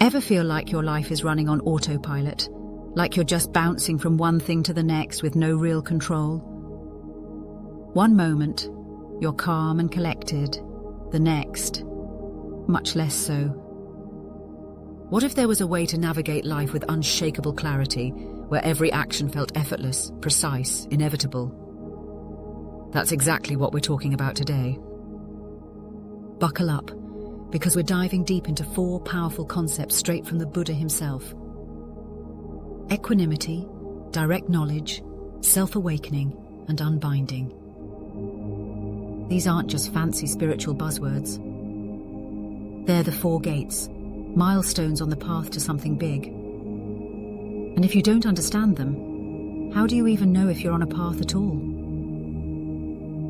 Ever feel like your life is running on autopilot? Like you're just bouncing from one thing to the next with no real control? One moment, you're calm and collected. The next, much less so. What if there was a way to navigate life with unshakable clarity, where every action felt effortless, precise, inevitable? That's exactly what we're talking about today. Buckle up, because we're diving deep into 4 powerful concepts straight from the Buddha himself. Equanimity, direct knowledge, self-awakening, and unbinding. These aren't just fancy spiritual buzzwords. They're the 4 gates, milestones on the path to something big. And if you don't understand them, how do you even know if you're on a path at all?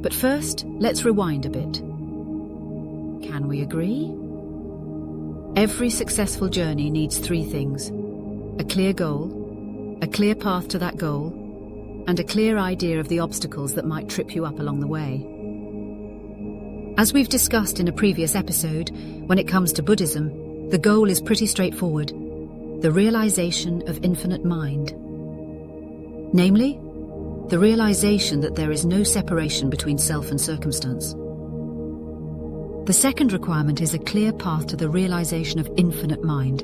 But first, let's rewind a bit. Can we agree? Every successful journey needs 3 things: a clear goal, a clear path to that goal, and a clear idea of the obstacles that might trip you up along the way. As we've discussed in a previous episode, when it comes to Buddhism, the goal is pretty straightforward: the realization of infinite mind. Namely, the realization that there is no separation between self and circumstance. The second requirement is a clear path to the realization of infinite mind.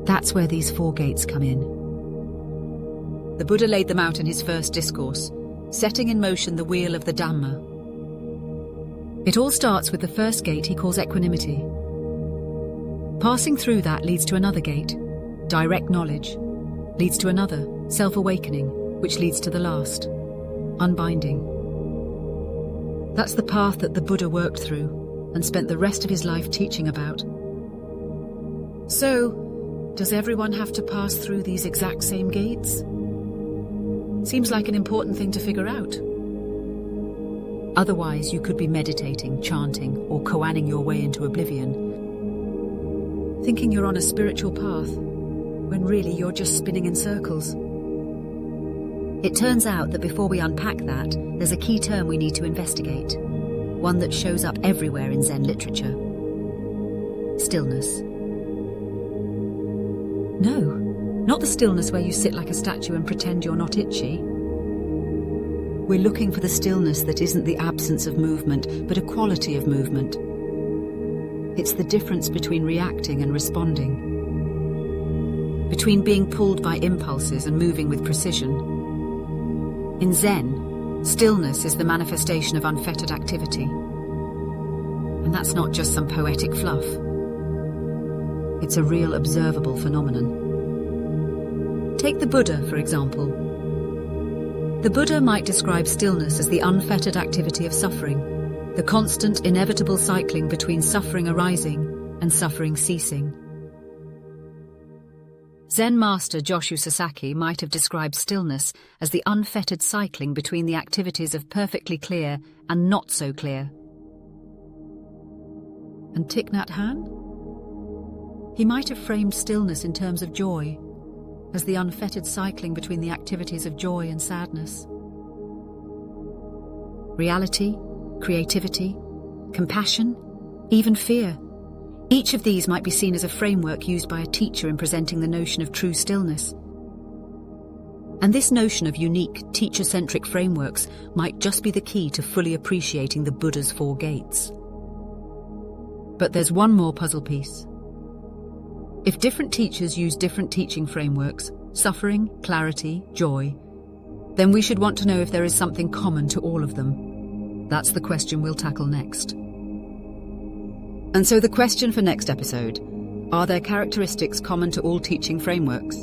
That's where these 4 gates come in. The Buddha laid them out in his first discourse, setting in motion the wheel of the Dhamma. It all starts with the first gate he calls equanimity. Passing through that leads to another gate, direct knowledge, leads to another, self-awakening, which leads to the last, unbinding. That's the path that the Buddha worked through and spent the rest of his life teaching about. So, does everyone have to pass through these exact same gates? Seems like an important thing to figure out. Otherwise, you could be meditating, chanting, or koanning your way into oblivion, thinking you're on a spiritual path, when really you're just spinning in circles. It turns out that before we unpack that, there's a key term we need to investigate, one that shows up everywhere in Zen literature: stillness. No, not the stillness where you sit like a statue and pretend you're not itchy. We're looking for the stillness that isn't the absence of movement, but a quality of movement. It's the difference between reacting and responding, between being pulled by impulses and moving with precision. In Zen, stillness is the manifestation of unfettered activity. And that's not just some poetic fluff. It's a real observable phenomenon. Take the Buddha, for example. The Buddha might describe stillness as the unfettered activity of suffering, the constant, inevitable cycling between suffering arising and suffering ceasing. Zen master Joshu Sasaki might have described stillness as the unfettered cycling between the activities of perfectly clear and not so clear. And Thich Nhat Hanh? He might have framed stillness in terms of joy, as the unfettered cycling between the activities of joy and sadness. Reality, creativity, compassion, even fear. Each of these might be seen as a framework used by a teacher in presenting the notion of true stillness. And this notion of unique, teacher-centric frameworks might just be the key to fully appreciating the Buddha's 4 gates. But there's one more puzzle piece. If different teachers use different teaching frameworks, suffering, clarity, joy, then we should want to know if there is something common to all of them. That's the question we'll tackle next. And so the question for next episode: are there characteristics common to all teaching frameworks?